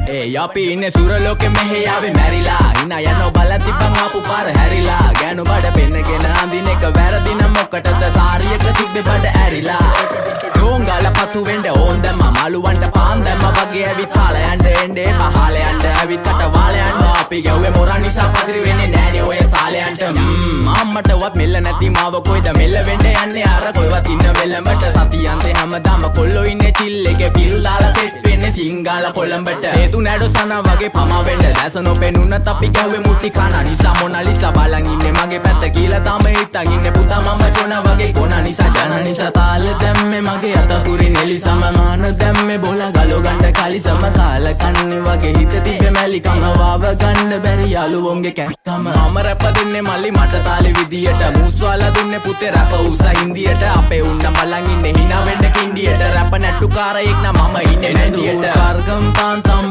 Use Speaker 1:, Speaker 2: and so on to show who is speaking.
Speaker 1: අපි ඉන්නේ සුරලෝකෙ මෙහෙ ආවේ මැරිලා හිනා යනෝ බලන් තිබ්බන් ආපු පාර හැරිලා ගෑනු බඩ පෙන්නගෙන අඳින එක වැරදි නම් මොකටද සාරියක තිබ්බේ බඩ ඇරිලා ඩෝංගල පතු වෙන්න ඕන් දැම්ම මාළුවන්ට පාන් දැම්ම වගේ ඇවිත් පාල යන්න එන්නේ පහල යන්න ඇවිත් කට වාල යන්න අපි ගැව්වේ මොරන් නිසා පදිරි වෙන්නේ නෑනේ ඔය සාලයන්ට අම්මටවත් මෙල්ල නැති මාව කොයිද මෙල්ල වෙන්න යන්නේ අර කොයිවත් ඉන්න වෙලමට සතියන්තේ හැමදාම කොල්ලෝ ඉන්නේ චිල් එකේ පිල් දාලා සෙට් වෙන්නේ සිංගාල කොළඹට හේතු නැඩෝ සන වගේ පම වෙන්න දැස නොපෙනුනත් අපි ගැව්වේ මුටි කන නිසා මොනාලිසා බලන් ඉන්නේ මගේ පැත්ත කියලා තාම හිටන් ඉන්නේ පුතා මම ජොන වගේ කොන නිසා ජන නිසා තාල දැම්මේ මගේ අතකුරි නෙලිසම මාන දැම්මේ බෝලා ගලෝ ගන්න කලිසම කාල කන්නේ වගේ හිත තිබ්බේ මැලිකම වාව ගන්න බැරි යාළුවෝන්ගේ කැක්කම මම රැප දෙන්නේ මල්ලි මට තාලේ විදියට මූස්වාලා දුන්නේ පුතේ රැප උසා හින්දියට අපේ උන්න බලන් ඉන්නේ hina වෙන්න කින්ඩියට රැප නැට්ටුකාරයෙක් නම් මම ඉන්නේ නැදියට වර්ගම් තාන්තම්